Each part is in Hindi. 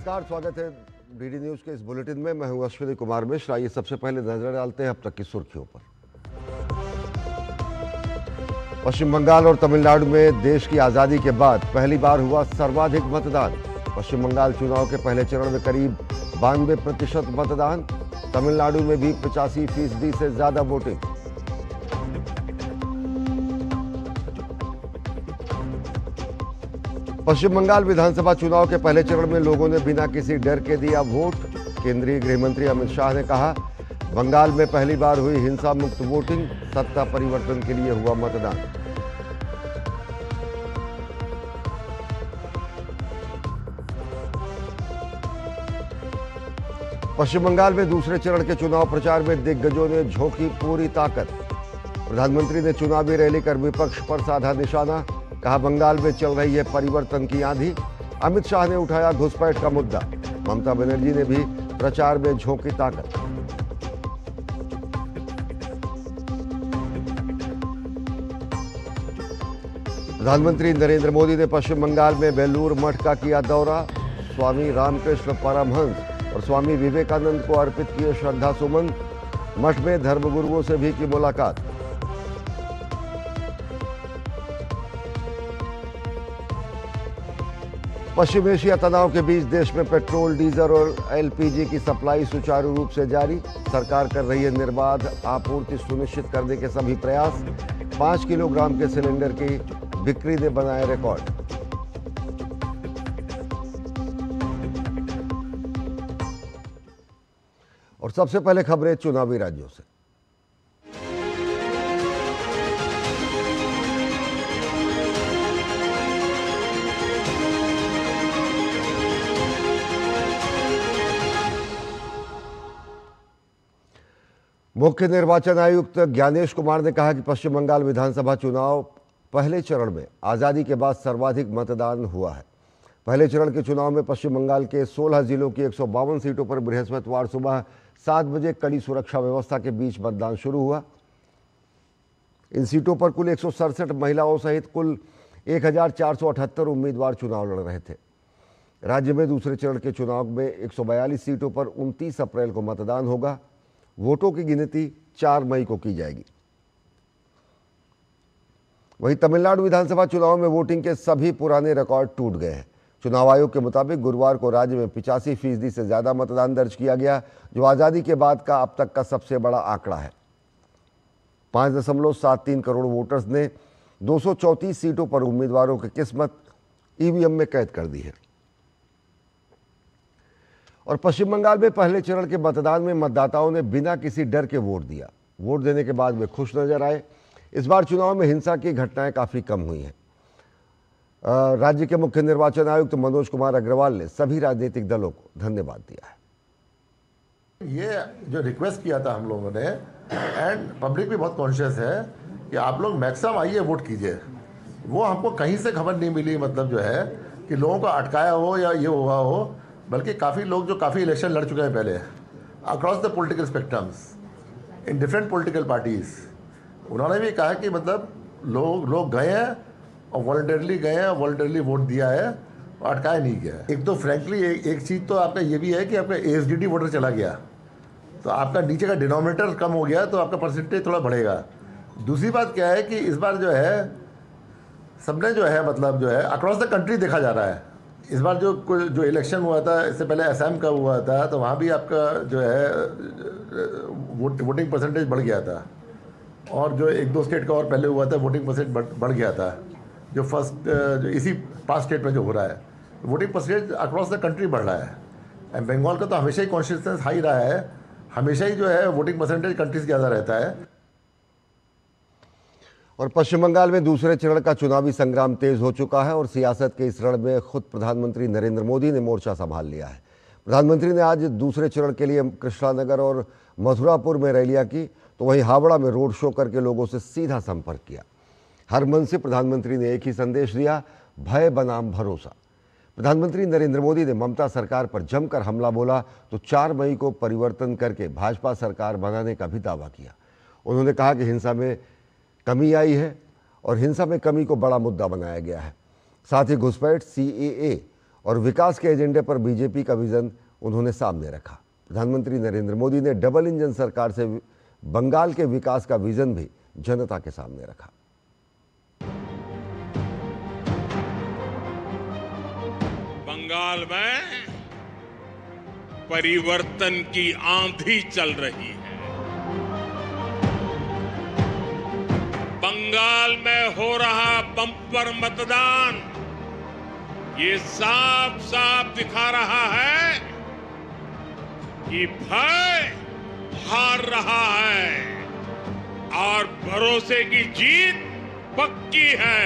नमस्कार, स्वागत है डीडी न्यूज के इस बुलेटिन में। मैं हूं अश्विनी कुमार मिश्र। आइए सबसे पहले नजर डालते हैं अब तक की सुर्खियों पर। पश्चिम बंगाल और तमिलनाडु में देश की आजादी के बाद पहली बार हुआ सर्वाधिक मतदान। पश्चिम बंगाल चुनाव के पहले चरण में करीब 92% मतदान। तमिलनाडु में भी 85% से ज्यादा वोटिंग। पश्चिम बंगाल विधानसभा चुनाव के पहले चरण में लोगों ने बिना किसी डर के दिया वोट। केंद्रीय गृह मंत्री अमित शाह ने कहा, बंगाल में पहली बार हुई हिंसा मुक्त वोटिंग, सत्ता परिवर्तन के लिए हुआ मतदान। पश्चिम बंगाल में दूसरे चरण के चुनाव प्रचार में दिग्गजों ने झोंकी पूरी ताकत। प्रधानमंत्री ने चुनावी रैली कर विपक्ष पर साधा निशाना, कहा बंगाल में चल रही है परिवर्तन की आंधी। अमित शाह ने उठाया घुसपैठ का मुद्दा। ममता बनर्जी ने भी प्रचार में झोंकी ताकत। प्रधानमंत्री नरेंद्र मोदी ने पश्चिम बंगाल में बेलूर मठ का किया दौरा। स्वामी रामकृष्ण परमहंस और स्वामी विवेकानंद को अर्पित किए श्रद्धा सुमन। मठ में धर्मगुरुओं से भी की मुलाकात। पश्चिम एशिया तनाव के बीच देश में पेट्रोल, डीजल और एलपीजी की सप्लाई सुचारू रूप से जारी। सरकार कर रही है निर्बाध आपूर्ति सुनिश्चित करने के सभी प्रयास। 5 किलोग्राम के सिलेंडर की बिक्री ने बनाए रिकॉर्ड। और सबसे पहले खबरें चुनावी राज्यों से। मुख्य निर्वाचन आयुक्त ज्ञानेश कुमार ने कहा कि पश्चिम बंगाल विधानसभा चुनाव पहले चरण में आजादी के बाद सर्वाधिक मतदान हुआ है। पहले चरण के चुनाव में पश्चिम बंगाल के 16 जिलों की 152 सीटों पर बृहस्पतिवार सुबह 7 बजे कड़ी सुरक्षा व्यवस्था के बीच मतदान शुरू हुआ। इन सीटों पर कुल 167 महिलाओं सहित कुल 1478 उम्मीदवार चुनाव लड़ रहे थे। राज्य में दूसरे चरण के चुनाव में 142 सीटों पर 29 अप्रैल को मतदान होगा। वोटों की गिनती 4 मई को की जाएगी। वहीं तमिलनाडु विधानसभा चुनाव में वोटिंग के सभी पुराने रिकॉर्ड टूट गए हैं। चुनाव आयोग के मुताबिक गुरुवार को राज्य में 85% से ज्यादा मतदान दर्ज किया गया, जो आजादी के बाद का अब तक का सबसे बड़ा आंकड़ा है। 5.73 करोड़ वोटर्स ने 234 सीटों पर उम्मीदवारों की किस्मत ईवीएम में कैद कर दी है। और पश्चिम बंगाल में पहले चरण के मतदान में मतदाताओं ने बिना किसी डर के वोट दिया। वोट देने के बाद वे खुश नजर आए। इस बार चुनाव में हिंसा की घटनाएं काफी कम हुई हैं। राज्य के मुख्य निर्वाचन आयुक्त मनोज कुमार अग्रवाल ने सभी राजनीतिक दलों को धन्यवाद दिया है। ये जो रिक्वेस्ट किया था हम लोगों ने, एंड पब्लिक भी बहुत कॉन्शियस है कि आप लोग मैक्सिमम आइए वोट कीजिए। वो हमको कहीं से खबर नहीं मिली, मतलब जो है कि लोगों को अटकाया हो या ये हुआ हो, बल्कि काफ़ी लोग जो काफ़ी इलेक्शन लड़ चुके हैं पहले across the political spectrums in different political parties, उन्होंने भी कहा कि मतलब लोग गए हैं और वॉलंटरली गए हैं, वॉलंटरली वोट दिया है और अटकाया नहीं गया है। एक तो फ्रैंकली एक चीज़ तो आपका ये भी है कि आपका एसडीडी वोटर चला गया, तो आपका नीचे का डिनोमिनेटर कम हो गया, तो आपका परसेंटेज थोड़ा बढ़ेगा। दूसरी बात क्या है कि इस बार जो है सबने जो है मतलब जो है अक्रॉस द कंट्री देखा जा रहा है। इस बार जो इलेक्शन हुआ था, इससे पहले असम का हुआ था, तो वहाँ भी आपका जो है वोटिंग परसेंटेज बढ़ गया था। और जो 1-2 स्टेट का और पहले हुआ था, वोटिंग परसेंट बढ़ गया था। जो जो इसी 5 स्टेट में जो हो रहा है, voting percentage across the country बढ़ रहा है। एंड बंगाल का तो हमेशा ही कॉन्शियसनेस हाई रहा है, हमेशा ही जो है वोटिंग परसेंटेज कंट्री से ज़्यादा रहता है। और पश्चिम बंगाल में दूसरे चरण का चुनावी संग्राम तेज हो चुका है और सियासत के इस रण में खुद प्रधानमंत्री नरेंद्र मोदी ने मोर्चा संभाल लिया है। प्रधानमंत्री ने आज दूसरे चरण के लिए कृष्णानगर और मथुरापुर में रैलियां की, तो वहीं हावड़ा में रोड शो करके लोगों से सीधा संपर्क किया। हर मन से प्रधानमंत्री ने एक ही संदेश दिया, भय बनाम भरोसा। प्रधानमंत्री नरेंद्र मोदी ने ममता सरकार पर जमकर हमला बोला तो 4 मई को परिवर्तन करके भाजपा सरकार बनाने का भी दावा किया। उन्होंने कहा कि हिंसा में कमी आई है और हिंसा में कमी को बड़ा मुद्दा बनाया गया है। साथ ही घुसपैठ, सीएए और विकास के एजेंडे पर बीजेपी का विजन उन्होंने सामने रखा। प्रधानमंत्री नरेंद्र मोदी ने डबल इंजन सरकार से बंगाल के विकास का विजन भी जनता के सामने रखा। बंगाल में परिवर्तन की आंधी चल रही है। बंगाल में हो रहा बम्पर मतदान ये साफ साफ दिखा रहा है कि भय हार रहा है और भरोसे की जीत पक्की है।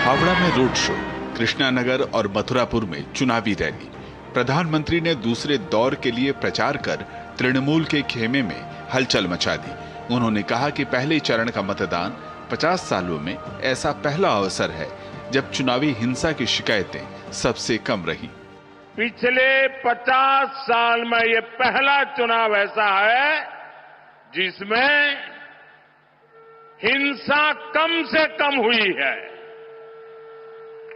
हावड़ा में रोड शो, कृष्णानगर और मथुरापुर में चुनावी रैली। प्रधानमंत्री ने दूसरे दौर के लिए प्रचार कर तृणमूल के खेमे में हलचल मचा दी। उन्होंने कहा कि पहले चरण का मतदान 50 सालों में ऐसा पहला अवसर है जब चुनावी हिंसा की शिकायतें सबसे कम रही। पिछले 50 साल में ये पहला चुनाव ऐसा है जिसमें हिंसा कम से कम हुई है,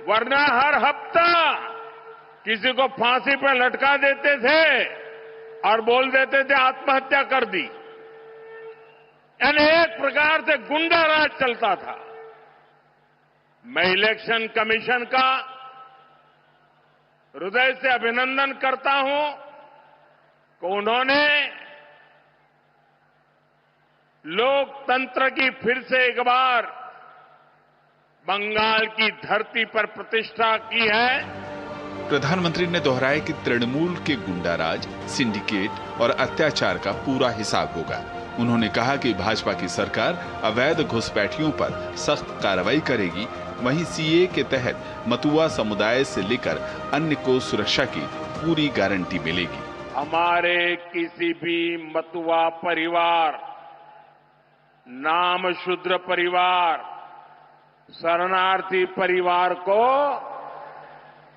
वरना हर हफ्ता किसी को फांसी पर लटका देते थे और बोल देते थे आत्महत्या कर दी। यानी एक प्रकार से गुंडा राज चलता था। मैं इलेक्शन कमीशन का हृदय से अभिनंदन करता हूं कि उन्होंने लोकतंत्र की फिर से एक बार बंगाल की धरती पर प्रतिष्ठा की है। प्रधानमंत्री ने दोहराया कि तृणमूल के गुंडाराज, सिंडिकेट और अत्याचार का पूरा हिसाब होगा। उन्होंने कहा कि भाजपा की सरकार अवैध घुसपैठियों पर सख्त कार्रवाई करेगी। वहीं सीए के तहत मतुआ समुदाय से लेकर अन्य को सुरक्षा की पूरी गारंटी मिलेगी। हमारे किसी भी मतुआ परिवार, नाम शूद्र परिवार, शरणार्थी परिवार को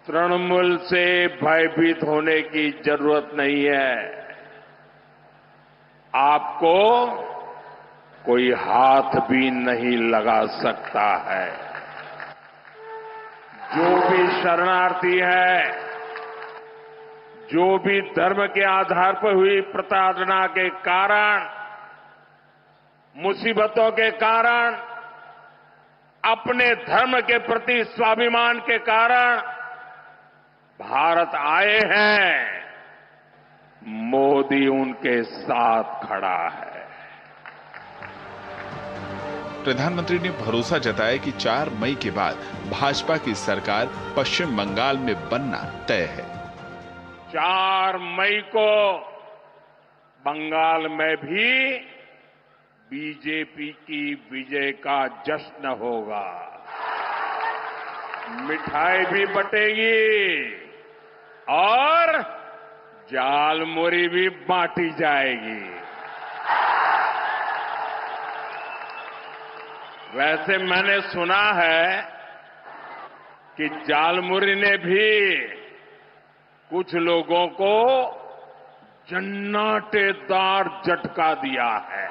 तृणमूल से भयभीत होने की जरूरत नहीं है। आपको कोई हाथ भी नहीं लगा सकता है। जो भी शरणार्थी है, जो भी धर्म के आधार पर हुई प्रताड़ना के कारण, मुसीबतों के कारण, अपने धर्म के प्रति स्वाभिमान के कारण भारत आए हैं, मोदी उनके साथ खड़ा है। प्रधानमंत्री ने भरोसा जताया कि 4 मई के बाद भाजपा की सरकार पश्चिम बंगाल में बनना तय है। 4 मई को बंगाल में भी बीजेपी की विजय का जश्न होगा। मिठाई भी बटेगी और जालमुरी भी बांटी जाएगी। वैसे मैंने सुना है कि जालमुरी ने भी कुछ लोगों को जन्नाटेदार झटका दिया है।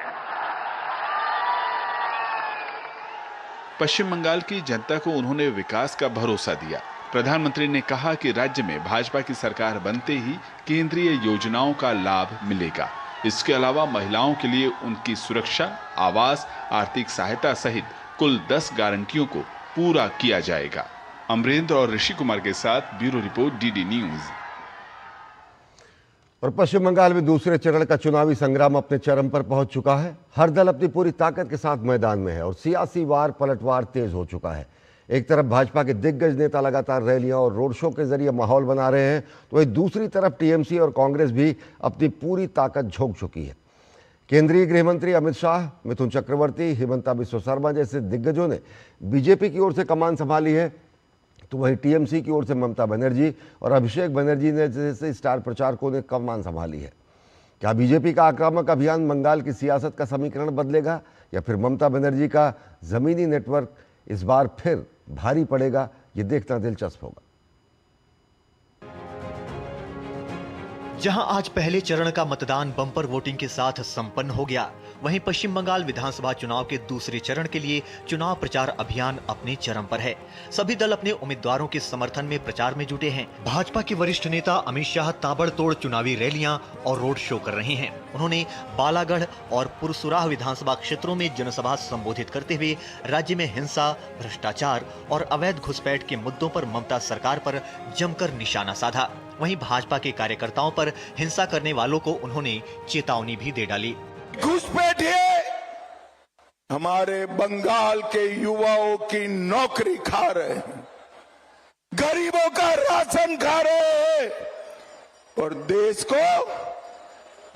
पश्चिम बंगाल की जनता को उन्होंने विकास का भरोसा दिया। प्रधानमंत्री ने कहा कि राज्य में भाजपा की सरकार बनते ही केंद्रीय योजनाओं का लाभ मिलेगा। इसके अलावा महिलाओं के लिए उनकी सुरक्षा, आवास, आर्थिक सहायता सहित कुल 10 गारंटियों को पूरा किया जाएगा। अमरेंद्र और ऋषि कुमार के साथ ब्यूरो रिपोर्ट, डीडी न्यूज। और पश्चिम बंगाल में दूसरे चरण का चुनावी संग्राम अपने चरम पर पहुंच चुका है। हर दल अपनी पूरी ताकत के साथ मैदान में है और सियासी वार पलटवार तेज हो चुका है। एक तरफ भाजपा के दिग्गज नेता लगातार रैलियां और रोड शो के जरिए माहौल बना रहे हैं, तो वहीं दूसरी तरफ टीएमसी और कांग्रेस भी अपनी पूरी ताकत झोंक चुकी है। केंद्रीय गृह मंत्री अमित शाह, मिथुन चक्रवर्ती, हिमंता बिस्वा शर्मा जैसे दिग्गजों ने बीजेपी की ओर से कमान संभाली है, तो वहीं टीएमसी की ओर से ममता बनर्जी और अभिषेक बनर्जी ने जैसे स्टार प्रचारकों ने कमान संभाली है। क्या बीजेपी का आक्रामक अभियान बंगाल की सियासत का समीकरण बदलेगा या फिर ममता बनर्जी का जमीनी नेटवर्क इस बार फिर भारी पड़ेगा? ये देखना दिलचस्प होगा। जहां आज पहले चरण का मतदान बम्पर वोटिंग के साथ संपन्न हो गया, वहीं पश्चिम बंगाल विधानसभा चुनाव के दूसरे चरण के लिए चुनाव प्रचार अभियान अपने चरम पर है। सभी दल अपने उम्मीदवारों के समर्थन में प्रचार में जुटे हैं। भाजपा के वरिष्ठ नेता अमित शाह ताबड़तोड़ चुनावी रैलियां और रोड शो कर रहे हैं। उन्होंने बालागढ़ और पुरसुराह विधानसभा क्षेत्रों में जनसभा संबोधित करते हुए राज्य में हिंसा, भ्रष्टाचार और अवैध घुसपैठ के मुद्दों पर ममता सरकार पर जमकर निशाना साधा। वहीं भाजपा के कार्यकर्ताओं पर हिंसा करने वालों को उन्होंने चेतावनी भी दे डाली। घुसपैठिए हमारे बंगाल के युवाओं की नौकरी खा रहे हैं, गरीबों का राशन खा रहे हैं और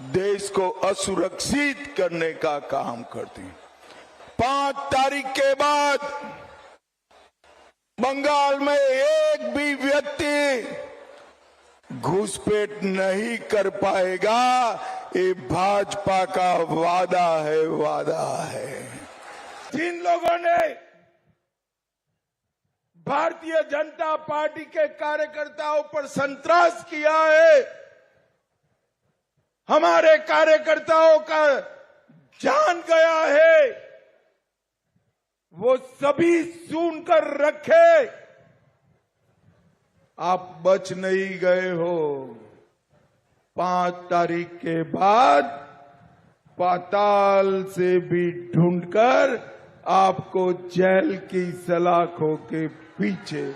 देश को असुरक्षित करने का काम करती हैं। 5 तारीख के बाद बंगाल में एक भी व्यक्ति घुसपैठ नहीं कर पाएगा। ये भाजपा का वादा है। जिन लोगों ने भारतीय जनता पार्टी के कार्यकर्ताओं पर संतरास किया है, हमारे कार्यकर्ताओं का जान गया है, वो सभी सुनकर रखे। आप बच नहीं गए हो। 5 तारीख के बाद पाताल से भी ढूंढकर आपको जेल की सलाखों के पीछे।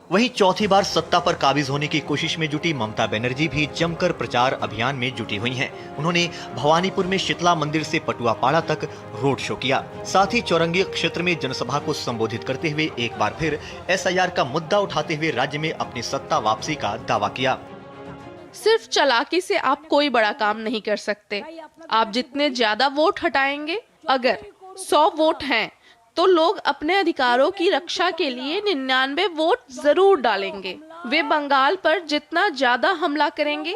वहीं चौथी बार सत्ता पर काबिज होने की कोशिश में जुटी ममता बनर्जी भी जमकर प्रचार अभियान में जुटी हुई हैं। उन्होंने भवानीपुर में शीतला मंदिर से पटुआपाड़ा तक रोड शो किया। साथ ही चौरंगी क्षेत्र में जनसभा को संबोधित करते हुए एक बार फिर SIR का मुद्दा उठाते हुए राज्य में अपनी सत्ता वापसी का दावा किया। सिर्फ चालाकी से आप कोई बड़ा काम नहीं कर सकते। आप जितने ज्यादा वोट हटाएंगे, अगर 100 वोट हैं, तो लोग अपने अधिकारों की रक्षा के लिए 99 वोट जरूर डालेंगे। वे बंगाल पर जितना ज्यादा हमला करेंगे,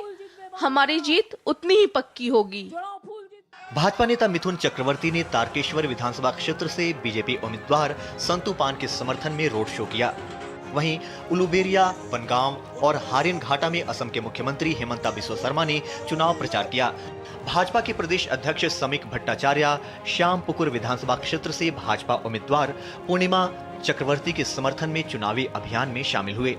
हमारी जीत उतनी ही पक्की होगी। भाजपा नेता मिथुन चक्रवर्ती ने तारकेश्वर विधानसभा क्षेत्र से बीजेपी उम्मीदवार संतू पान के समर्थन में रोड शो किया। वहीं उलुबेरिया, बनगांव और हारिन घाटा में असम के मुख्यमंत्री हेमंता बिस्वा शर्मा ने चुनाव प्रचार किया। भाजपा के प्रदेश अध्यक्ष समीक भट्टाचार्य श्यामपुकुर विधानसभा क्षेत्र से भाजपा उम्मीदवार पूर्णिमा चक्रवर्ती के समर्थन में चुनावी अभियान में शामिल हुए।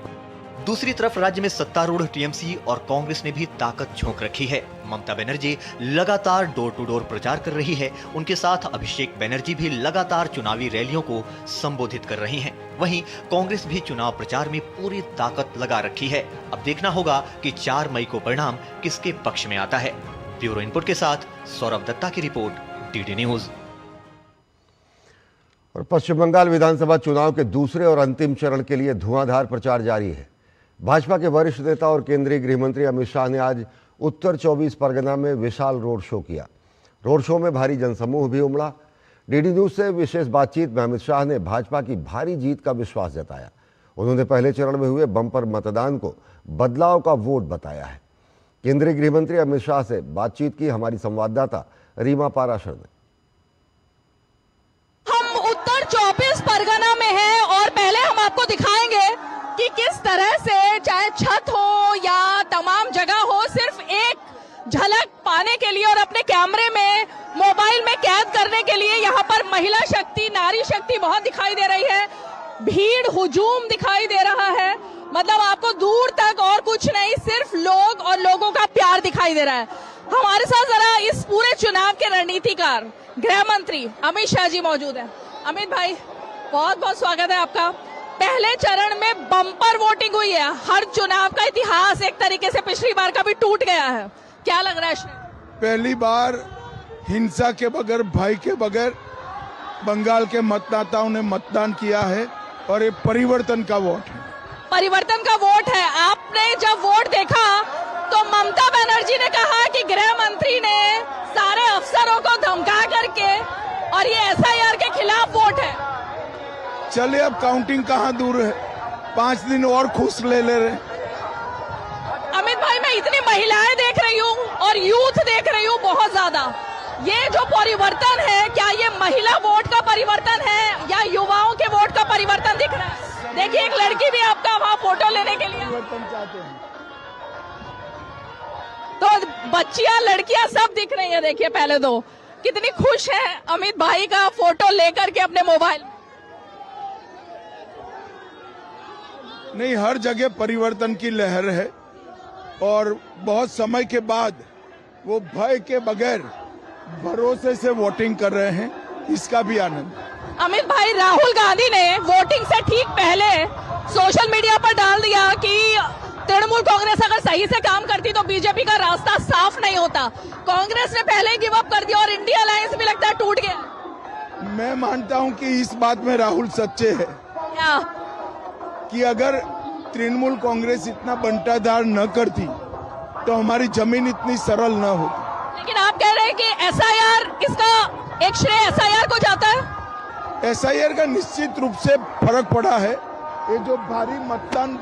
दूसरी तरफ राज्य में सत्तारूढ़ टीएमसी और कांग्रेस ने भी ताकत झोंक रखी है। ममता बनर्जी लगातार डोर टू डोर प्रचार कर रही है। उनके साथ अभिषेक बनर्जी भी लगातार चुनावी रैलियों को संबोधित कर रही हैं। वहीं कांग्रेस भी चुनाव प्रचार में पूरी ताकत लगा रखी है। अब देखना होगा कि 4 मई को परिणाम किसके पक्ष में आता है। ब्यूरो इनपुट के साथ सौरभ दत्ता की रिपोर्ट, DD न्यूज। और पश्चिम बंगाल विधानसभा चुनाव के दूसरे और अंतिम चरण के लिए धुआंधार प्रचार जारी है। भाजपा के वरिष्ठ नेता और केंद्रीय गृह मंत्री अमित शाह ने आज उत्तर 24 परगना में विशाल रोड शो किया। रोड शो में भारी जनसमूह भी उमड़ा। DD न्यूज से विशेष बातचीत में अमित शाह ने भाजपा की भारी जीत का विश्वास जताया। उन्होंने पहले चरण में हुए बम्पर मतदान को बदलाव का वोट बताया है। केंद्रीय गृह मंत्री अमित शाह से बातचीत की हमारी संवाददाता रीमा पाराशर ने। हम उत्तर 24 परगना में हैं और पहले हम आपको दिखाएंगे कि किस तरह से चाहे छत हो या तमाम जगह हो, सिर्फ एक झलक पाने के लिए और अपने कैमरे में, मोबाइल में कैद करने के लिए यहाँ पर महिला शक्ति, नारी शक्ति बहुत दिखाई दे रही है। भीड़, हुजूम दिखाई दे रहा है। मतलब आपको दूर तक और कुछ नहीं, सिर्फ लोग और लोगों का प्यार दिखाई दे रहा है। हमारे साथ जरा इस पूरे चुनाव के रणनीतिकार गृह मंत्री अमित शाह जी मौजूद हैं। अमित भाई, बहुत बहुत स्वागत है आपका। पहले चरण में बम्पर वोटिंग हुई है। हर चुनाव का इतिहास एक तरीके से पिछली बार का भी टूट गया है। क्या लग रहा है? पहली बार हिंसा के बगैर, भय के बगैर बंगाल के मतदाताओं ने मतदान किया है और ये परिवर्तन का वोट है। परिवर्तन का वोट है। आपने जब वोट देखा तो ममता बनर्जी ने कहा कि गृह मंत्री ने सारे अफसरों को धमका करके, और ये SIR के खिलाफ वोट है। चलिए, अब काउंटिंग कहाँ दूर है, 5 दिन और खुश ले रहे। अमित भाई, मैं इतनी महिलाएं देख रही हूँ और यूथ देख रही हूँ बहुत ज्यादा। ये जो परिवर्तन है, क्या ये महिला वोट का परिवर्तन है या युवाओं के वोट का परिवर्तन दिख रहा है? देखिए, एक लड़की भी आपका वहाँ फोटो लेने के लिए। बच्चियां लड़कियां सब दिख रही हैं। देखिए पहले तो कितनी खुश हैं अमित भाई का फोटो लेकर के अपने मोबाइल। नहीं, हर जगह परिवर्तन की लहर है और बहुत समय के बाद वो भय के बगैर भरोसे से वोटिंग कर रहे हैं, इसका भी आनंद। अमित भाई, राहुल गांधी ने वोटिंग से ठीक पहले सोशल मीडिया पर डाल दिया कि तृणमूल कांग्रेस अगर सही से काम करती तो बीजेपी का रास्ता साफ नहीं होता। कांग्रेस ने पहले ही गिव अप कर दिया और इंडिया अलायंस भी लगता है टूट गया। मैं मानता हूं कि इस बात में राहुल सच्चे हैं क्या कि अगर तृणमूल कांग्रेस इतना बंटाधार न करती तो हमारी जमीन इतनी सरल न होती। लेकिन आप कह रहे हैं कि एसआईआर, इसका एक श्रेय एसआईआर को जाता है। एसआईआर का निश्चित रूप से फर्क पड़ा है। ये जो भारी मतदान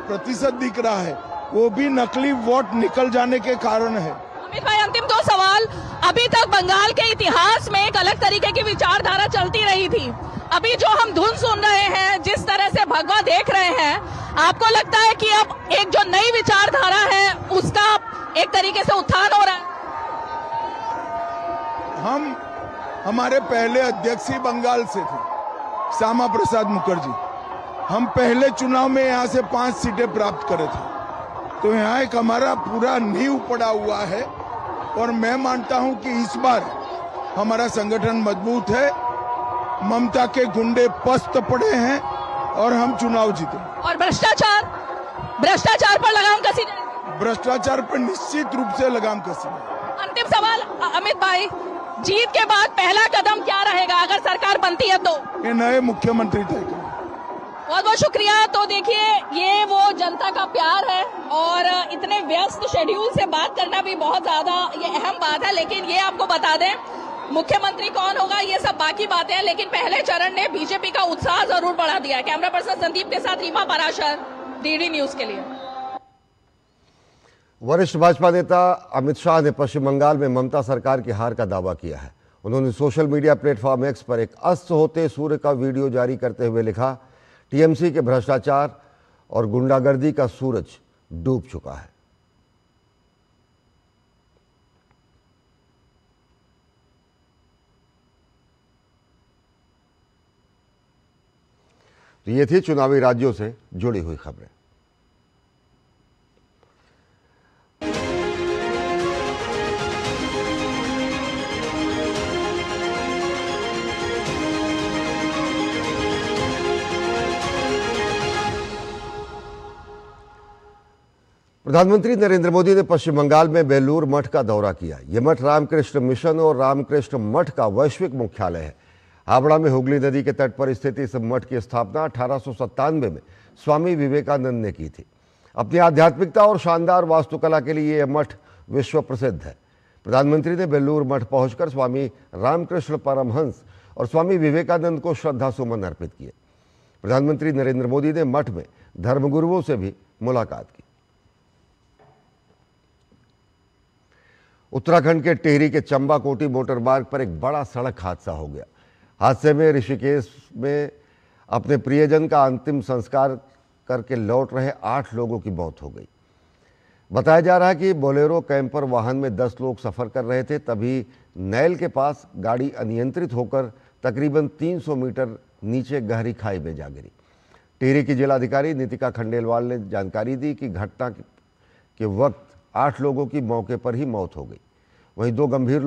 प्रतिशत दिख रहा है वो भी नकली वोट निकल जाने के कारण है। अमित भाई, अंतिम दो सवाल। अभी तक बंगाल के इतिहास में एक अलग तरीके की विचारधारा चलती रही थी। अभी जो हम धुन सुन रहे हैं, जिस तरह से भगवा देख रहे हैं, आपको लगता है कि अब एक जो नई विचारधारा है उसका एक तरीके से उत्थान हो रहा है? हमारे पहले अध्यक्ष ही बंगाल से थे, श्यामा प्रसाद मुखर्जी। हम पहले चुनाव में यहाँ से 5 सीटें प्राप्त करे थे, तो यहाँ एक हमारा पूरा नींव पड़ा हुआ है और मैं मानता हूँ कि इस बार हमारा संगठन मजबूत है, ममता के गुंडे पस्त पड़े हैं और हम चुनाव जीते। और भ्रष्टाचार पर लगाम कसी जाएगी? भ्रष्टाचार पर निश्चित रूप से लगाम कसी जाएगी। अंतिम सवाल अमित भाई, जीत के बाद पहला कदम क्या रहेगा अगर सरकार बनती है तो? ये नए मुख्यमंत्री तय करें। बहुत बहुत शुक्रिया। तो देखिए, ये वो जनता का प्यार है और इतने व्यस्त शेड्यूल से बात करना भी बहुत ज्यादा ये अहम बात है। लेकिन ये आपको बता दें, मुख्यमंत्री कौन होगा ये सब बाकी बातें हैं, लेकिन पहले चरण ने बीजेपी का उत्साह जरूर बढ़ा दिया है। कैमरा पर्सन संदीप के साथ रीमा पराशर, डीडी न्यूज के लिए। वरिष्ठ भाजपा नेता अमित शाह ने पश्चिम बंगाल में ममता सरकार की हार का दावा किया है। उन्होंने सोशल मीडिया प्लेटफॉर्म एक्स पर एक अस्त होते सूर्य का वीडियो जारी करते हुए लिखा, टीएमसी के भ्रष्टाचार और गुंडागर्दी का सूरज डूब चुका है। तो ये थी चुनावी राज्यों से जुड़ी हुई खबरें। प्रधानमंत्री नरेंद्र मोदी ने पश्चिम बंगाल में बेलूर मठ का दौरा किया। यह मठ रामकृष्ण मिशन और रामकृष्ण मठ का वैश्विक मुख्यालय है। हावड़ा में हुगली नदी के तट पर स्थित इस मठ की स्थापना 1897 में स्वामी विवेकानंद ने की थी। अपनी आध्यात्मिकता और शानदार वास्तुकला के लिए यह मठ विश्व प्रसिद्ध है। प्रधानमंत्री ने बेलूर मठ पहुंचकर स्वामी रामकृष्ण परमहंस और स्वामी विवेकानंद को श्रद्धासुमन अर्पित किए। प्रधानमंत्री नरेंद्र मोदी ने मठ में धर्मगुरुओं से भी मुलाकात की। उत्तराखंड के टिहरी के चंबाकोटी मोटर मार्ग पर एक बड़ा सड़क हादसा हो गया। हादसे में ऋषिकेश में अपने प्रियजन का अंतिम संस्कार करके लौट रहे 8 लोगों की मौत हो गई। बताया जा रहा है कि बोलेरो कैंपर वाहन में 10 लोग सफ़र कर रहे थे, तभी नैल के पास गाड़ी अनियंत्रित होकर तकरीबन 300 मीटर नीचे गहरी खाई में जा गिरी। टिहरी की जिलाधिकारी नीतिका खंडेलवाल ने जानकारी दी कि घटना के वक्त 8 लोगों की मौके पर ही मौत हो गई। वहीं 2 गंभीर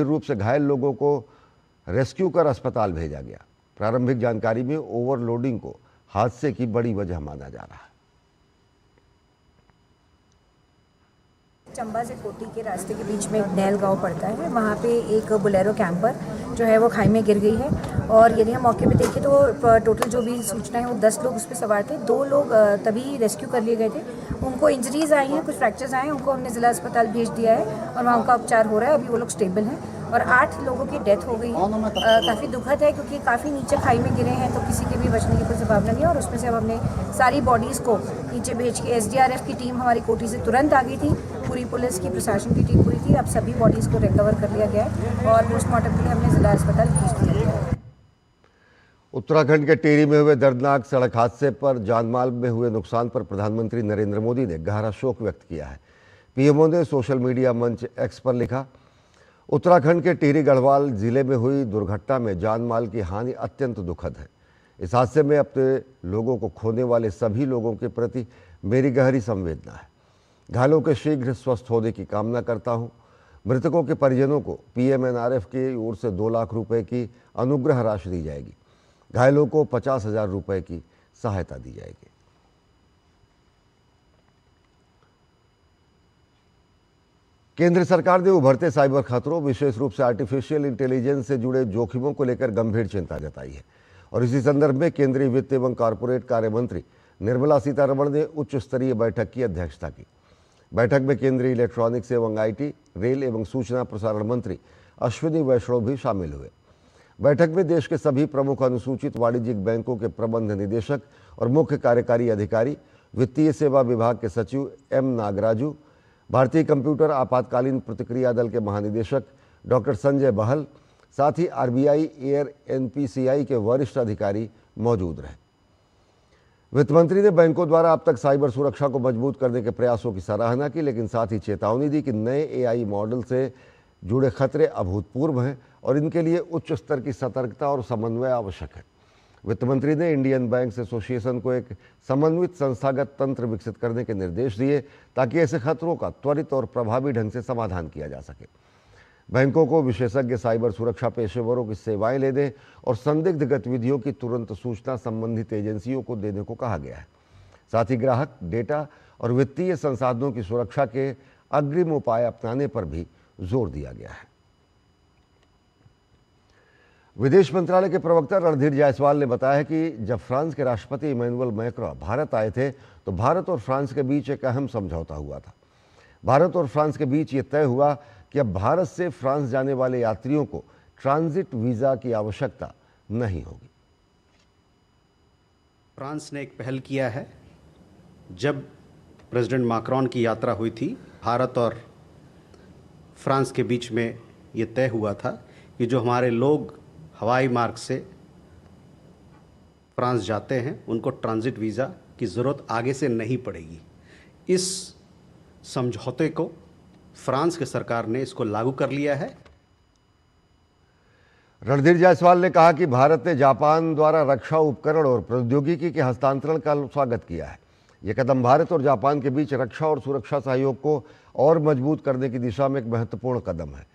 रूप से घायल लोगों को रेस्क्यू कर अस्पताल भेजा गया। प्रारंभिक जानकारी में ओवरलोडिंग को हादसे की बड़ी वजह माना जा रहा है। चंबा से कोटी के रास्ते के बीच में एक नैल गांव पड़ता है, वहाँ पे एक बोलेरो कैंपर जो है वो खाई में गिर गई है। और यदि हम मौके पे देखें तो टोटल जो भी सूचना है वो 10 लोग उस पर सवार थे। 2 लोग तभी रेस्क्यू कर लिए गए थे, उनको इंजरीज आई हैं, कुछ फ्रैक्चर्स आए हैं, उनको हमने ज़िला अस्पताल भेज दिया है और वहाँ उनका उपचार हो रहा है। अभी वो लोग स्टेबल हैं और 8 लोगों की डेथ हो गई है। काफ़ी दुखद है क्योंकि काफ़ी नीचे खाई में गिरे हैं, तो किसी के भी बचने की कोई संभावना नहीं है। और उसमें से अब हमने सारी बॉडीज़ को नीचे भेज के एसडीआरएफ की टीम हमारी कोटी से तुरंत आ गई थी, पूरी पुलिस की प्रशासन की टीम पूरी थी। अब सभी बॉडीज़ को रिकवर कर लिया गया है और पोस्टमार्टम के लिए हमने जिला अस्पताल भेज दिया गया है। उत्तराखंड के टिहरी में हुए दर्दनाक सड़क हादसे पर जानमाल में हुए नुकसान पर प्रधानमंत्री नरेंद्र मोदी ने गहरा शोक व्यक्त किया है। पीएमओ ने सोशल मीडिया मंच एक्स पर लिखा, उत्तराखंड के टिहरी गढ़वाल जिले में हुई दुर्घटना में जान माल की हानि अत्यंत दुखद है। इस हादसे में अपने लोगों को खोने वाले सभी लोगों के प्रति मेरी गहरी संवेदना है। घायलों के शीघ्र स्वस्थ होने की कामना करता हूं। मृतकों के परिजनों को पीएमएनआरएफ की ओर से 2 लाख रुपए की अनुग्रह राशि दी जाएगी। घायलों को 50,000 रुपए की सहायता दी जाएगी। केंद्र सरकार ने उभरते साइबर खतरों, विशेष रूप से आर्टिफिशियल इंटेलिजेंस से जुड़े जोखिमों को लेकर गंभीर चिंता जताई है और इसी संदर्भ में केंद्रीय वित्त एवं कॉरपोरेट कार्य मंत्री निर्मला सीतारमण ने उच्च स्तरीय बैठक की अध्यक्षता की। बैठक में केंद्रीय इलेक्ट्रॉनिक्स एवं आईटी, रेल एवं सूचना प्रसारण मंत्री अश्विनी वैष्णव भी शामिल हुए। बैठक में देश के सभी प्रमुख अनुसूचित वाणिज्यिक बैंकों के प्रबंध निदेशक और मुख्य कार्यकारी अधिकारी, वित्तीय सेवा विभाग के सचिव एम नागराजू, भारतीय कंप्यूटर आपातकालीन प्रतिक्रिया दल के महानिदेशक डॉक्टर संजय बहल, साथ ही आरबीआई, एयर, एनपीसीआई के वरिष्ठ अधिकारी मौजूद रहे। वित्त मंत्री ने बैंकों द्वारा अब तक साइबर सुरक्षा को मजबूत करने के प्रयासों की सराहना की, लेकिन साथ ही चेतावनी दी कि नए एआई मॉडल से जुड़े खतरे अभूतपूर्व हैं और इनके लिए उच्च स्तर की सतर्कता और समन्वय आवश्यक है। वित्त मंत्री ने इंडियन बैंक्स एसोसिएशन को एक समन्वित संस्थागत तंत्र विकसित करने के निर्देश दिए ताकि ऐसे खतरों का त्वरित और प्रभावी ढंग से समाधान किया जा सके। बैंकों को विशेषज्ञ साइबर सुरक्षा पेशेवरों की सेवाएं लेने और संदिग्ध गतिविधियों की तुरंत सूचना संबंधित एजेंसियों को देने को कहा गया है। साथ ही ग्राहक, डेटा और वित्तीय संसाधनों की सुरक्षा के अग्रिम उपाय अपनाने पर भी जोर दिया गया है। विदेश मंत्रालय के प्रवक्ता रणधीर जायसवाल ने बताया कि जब फ्रांस के राष्ट्रपति इमैनुअल मैक्रों भारत आए थे तो भारत और फ्रांस के बीच एक अहम समझौता हुआ था। भारत और फ्रांस के बीच ये तय हुआ कि अब भारत से फ्रांस जाने वाले यात्रियों को ट्रांजिट वीज़ा की आवश्यकता नहीं होगी। फ्रांस ने एक पहल किया है। जब प्रेसिडेंट मैक्रोन की यात्रा हुई थी, भारत और फ्रांस के बीच में ये तय हुआ था कि जो हमारे लोग हवाई मार्ग से फ्रांस जाते हैं उनको ट्रांजिट वीज़ा की ज़रूरत आगे से नहीं पड़ेगी। इस समझौते को फ्रांस की सरकार ने इसको लागू कर लिया है। रणधीर जायसवाल ने कहा कि भारत ने जापान द्वारा रक्षा उपकरण और प्रौद्योगिकी के हस्तांतरण का स्वागत किया है। यह कदम भारत और जापान के बीच रक्षा और सुरक्षा सहयोग को और मजबूत करने की दिशा में एक महत्वपूर्ण कदम है।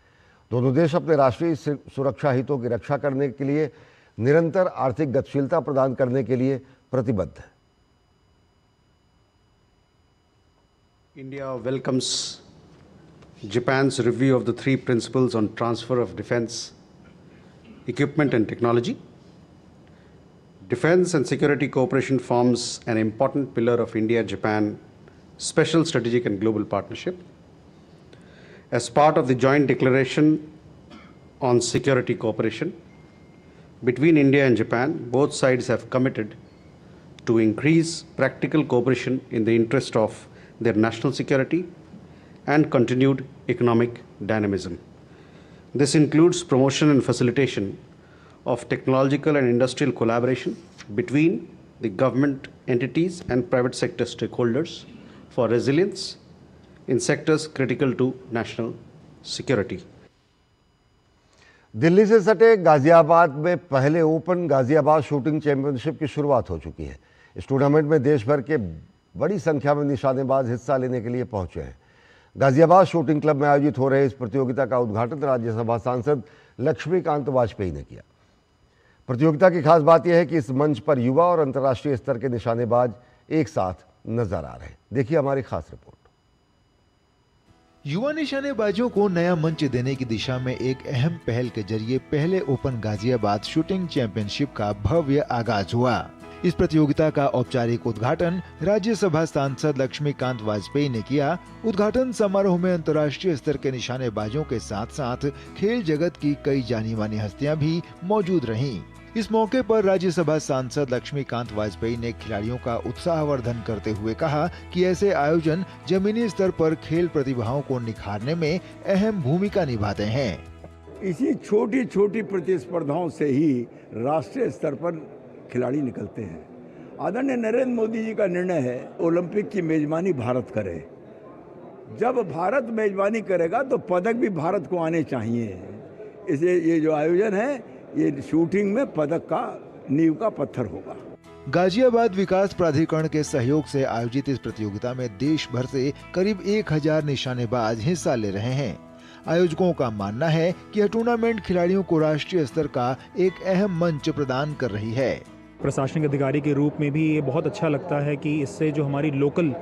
दोनों देश अपने राष्ट्रीय सुरक्षा हितों की रक्षा करने के लिए निरंतर आर्थिक गतिशीलता प्रदान करने के लिए प्रतिबद्ध है। India welcomes Japan's review of the 3 principles on transfer of defense equipment and technology. Defense and security cooperation forms an important pillar of India-Japan special strategic and global partnership. As part of the joint declaration on security cooperation between India and Japan, both sides have committed to increase practical cooperation in the interest of their national security and continued economic dynamism. This includes promotion and facilitation of technological and industrial collaboration between the government entities and private sector stakeholders for resilience in sectors critical to national security. Delhi से सटे गाजियाबाद में पहले ओपन गाजियाबाद शूटिंग चैंपियनशिप की शुरुआत हो चुकी है। इस टूर्नामेंट में देश भर के बड़ी संख्या में निशानेबाज हिस्सा लेने के लिए पहुंचे हैं। गाजियाबाद शूटिंग क्लब में आयोजित हो रहे इस प्रतियोगिता का उद्घाटन राज्यसभा सांसद लक्ष्मीकांत वाजपेयी ने किया। प्रतियोगिता की खास बात यह है कि इस मंच पर युवा और अंतर्राष्ट्रीय स्तर के निशानेबाज एक साथ नजर आ रहे हैं। देखिए हमारी खास रिपोर्ट। युवा निशानेबाजों को नया मंच देने की दिशा में एक अहम पहल के जरिए पहले ओपन गाजियाबाद शूटिंग चैंपियनशिप का भव्य आगाज हुआ। इस प्रतियोगिता का औपचारिक उद्घाटन राज्यसभा सांसद लक्ष्मीकांत वाजपेयी ने किया। उद्घाटन समारोह में अंतर्राष्ट्रीय स्तर के निशानेबाजों के साथ साथ खेल जगत की कई जानी मानी हस्तियां भी मौजूद रहीं। इस मौके पर राज्यसभा सांसद लक्ष्मीकांत वाजपेयी ने खिलाड़ियों का उत्साहवर्धन करते हुए कहा कि ऐसे आयोजन जमीनी स्तर पर खेल प्रतिभाओं को निखारने में अहम भूमिका निभाते हैं। इसी छोटी छोटी प्रतिस्पर्धाओं से ही राष्ट्रीय स्तर पर खिलाड़ी निकलते हैं। आदरणीय नरेंद्र मोदी जी का निर्णय है ओलंपिक की मेजबानी भारत करे। जब भारत मेजबानी करेगा तो पदक भी भारत को आने चाहिए। इसलिए ये जो आयोजन है ये शूटिंग में पदक का नींव का पत्थर होगा। गाजियाबाद विकास प्राधिकरण के सहयोग से आयोजित इस प्रतियोगिता में देश भर से करीब 1000 निशानेबाज हिस्सा ले रहे हैं। आयोजकों का मानना है कि यह टूर्नामेंट खिलाड़ियों को राष्ट्रीय स्तर का एक अहम मंच प्रदान कर रही है। प्रशासनिक अधिकारी के रूप में भी ये बहुत अच्छा लगता है कि इससे जो हमारी लोकल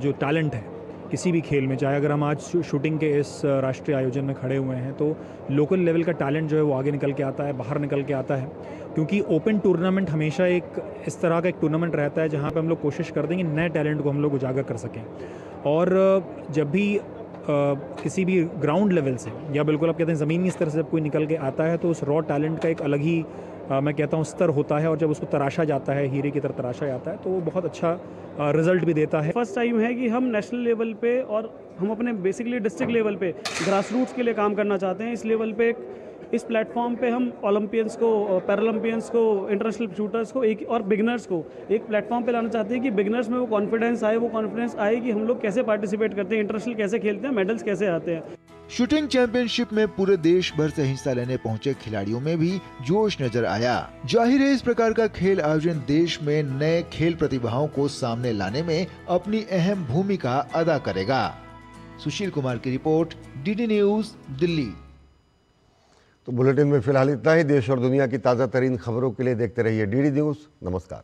जो टैलेंट है किसी भी खेल में, चाहे अगर हम आज शूटिंग के इस राष्ट्रीय आयोजन में खड़े हुए हैं तो लोकल लेवल का टैलेंट जो है वो आगे निकल के आता है, बाहर निकल के आता है। क्योंकि ओपन टूर्नामेंट हमेशा एक इस तरह का एक टूर्नामेंट रहता है जहाँ पे हम लोग कोशिश करते हैं कि नए टैलेंट को हम लोग उजागर कर सकें। और जब भी किसी भी ग्राउंड लेवल से या बिल्कुल आप कहते हैं ज़मीनी स्तर से जब कोई निकल के आता है तो उस रॉ टैलेंट का एक अलग ही मैं कहता हूँ स्तर होता है, और जब उसको तराशा जाता है, हीरे की तरह तराशा जाता है, तो वो बहुत अच्छा रिजल्ट भी देता है। फर्स्ट टाइम है कि हम नेशनल लेवल पे और हम अपने बेसिकली डिस्ट्रिक्ट लेवल पे ग्रास रूट्स के लिए काम करना चाहते हैं। इस लेवल पे इस प्लेटफॉर्म पे हम ओलंपियंस को, पैरालंपियंस को, इंटरनेशनल शूटर्स को एक और बिगनर्स को एक प्लेटफॉर्म पे लाना चाहते हैं कि बिगनर्स में वो कॉन्फिडेंस आए कि हम लोग कैसे पार्टिसिपेट करते हैं, इंटरनेशनल कैसे खेलते हैं, मेडल्स कैसे आते हैं। शूटिंग चैंपियनशिप में पूरे देश भर से हिस्सा लेने पहुंचे खिलाड़ियों में भी जोश नजर आया। जाहिर है इस प्रकार का खेल आयोजन देश में नए खेल प्रतिभाओं को सामने लाने में अपनी अहम भूमिका अदा करेगा। सुशील कुमार की रिपोर्ट, डीडी न्यूज, दिल्ली। तो बुलेटिन में फिलहाल इतना ही। देश और दुनिया की ताज़ा तरीन खबरों के लिए देखते रहिए डीडी न्यूज। नमस्कार।